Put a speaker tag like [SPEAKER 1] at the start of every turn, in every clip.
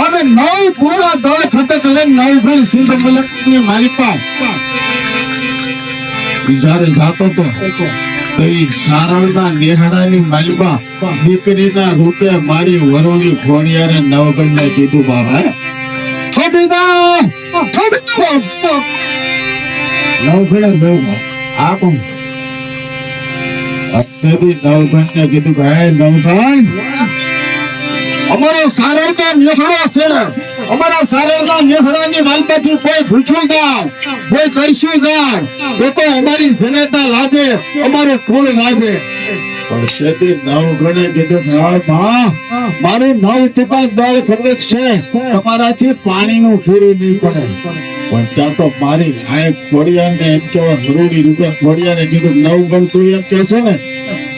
[SPEAKER 1] અને 9 પૂરા દળ ખતક લઈને 9 ઘણ સિંધમલકની માલિકા જ્યારે જાતો તો સારણના નેહડાની માલિકા દીકરીના રૂપે મારી વરોણી ઘોડિયારે નવગણને કીધું બાબા નવગણ આ કોણ નવગણને કીધું ભાઈ નવગણ અમારો સારણના નેહડો છે અમારા સારણના નેહડાની માલિકાથી કોઈ ભૂખ્યું જાય કોઈ કરશું જાય તો અમારી જનતા લાગે અમારું કુળ લાગે પણ તેથી નવગણે કીધું મારું 9 ટીપા દળ ખબર છે તમારાથી પાણીનું ફેરી નહીં પડે પણ ત્યાં તો મારી આ ઘોડિયાને એમ કેવા હરોડી રૂપે ઘોડિયાને કીધું નવગણ તું એમ કહેશે ને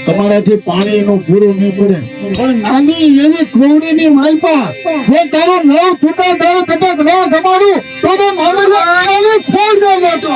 [SPEAKER 1] તમારાથી પાણીનું પૂરું નહીં પડે પણ નાની એવી ક્રોડીની માલપા જો તારું 9 ટીપા દળ કદાચ ન જમાડું તો મારું ફોડ જાય તો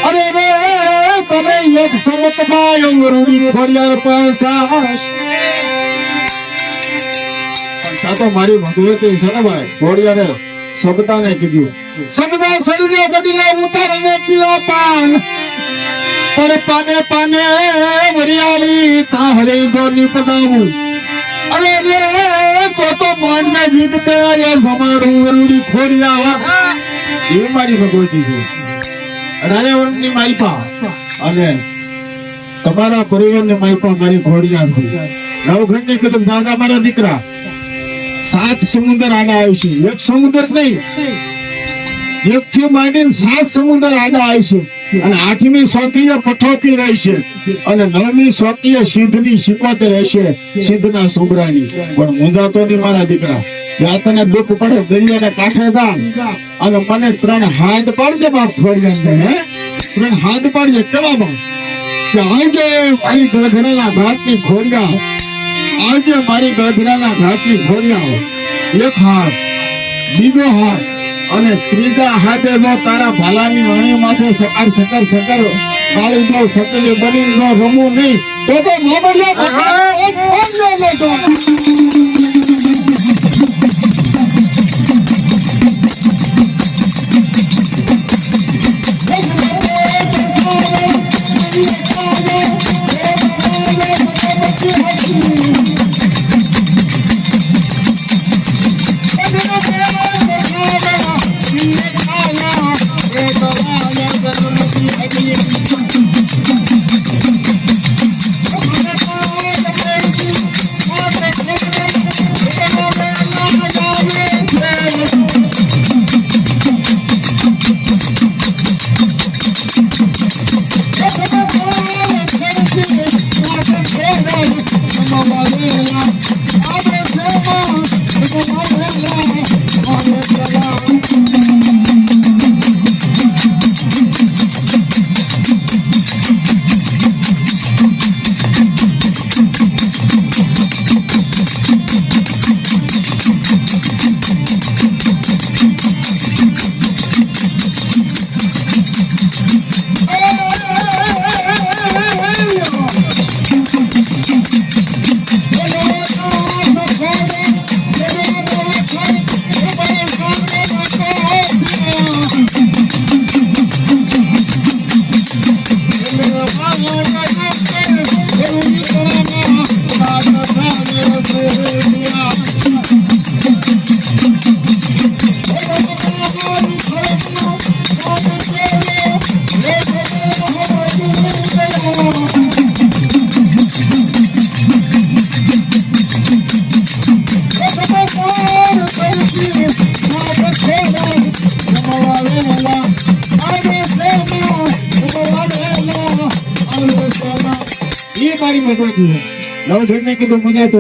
[SPEAKER 1] અરે રે તને એક સમતમાં અંગરૂડી ખોડિયાર પાસાશ તો મારી ભગવતી છે ને ભાઈ ખોડિયારે સબતાને કીધું સબતા સળગે બદલા ઉતારને પીલા પાન પર પાને પાને વરિયાળી તાહરી જો નિપદાવું અરે રે તો માનને જીતતે આયા સમારું વરુડી ખોડિયા એ મારી ભગવતી છે 18 વર્ષની માલપા અને તમારા પરિવારની માલપા મારી ઘોડિયા છે નવઘણની કીધું દાદા મારા દીકરા 7 સમુદ્ર આડા આવશે એક સમુદ્ર નહીં એક થી માંડીને 7 સમુદ્ર આડા આવશે અને 8મી સોકીય કઠોતી રહેશે અને 9મી સોકીય સિદ્ધની શિકોત રહેશે સિદ્ધના સુબરાની પણ મુંજાતો નહીં મારા દીકરા ત્યાં તને દુઃખ પડે દરિયાના કાંઠે જા અને મને 3 હાથ પાડજે બાપ છોડીને હે 3 હાથ પાડજે કેવા બાપ કે આવજે મારી ગળધરાના ઘાટની ખોડિયા આવજે મારી ગળધરાના ઘાટની ખોડિયા એક હાથ બીજો હાથ અને ત્રીજા હાથે જો તારા ભાલાની અણી માથે સકાર સકાર સકાર કાળી જો સકલી બની જો રમવું નહીં તો એ મારી ભગવતી નવજણ ને કીધું મજા તો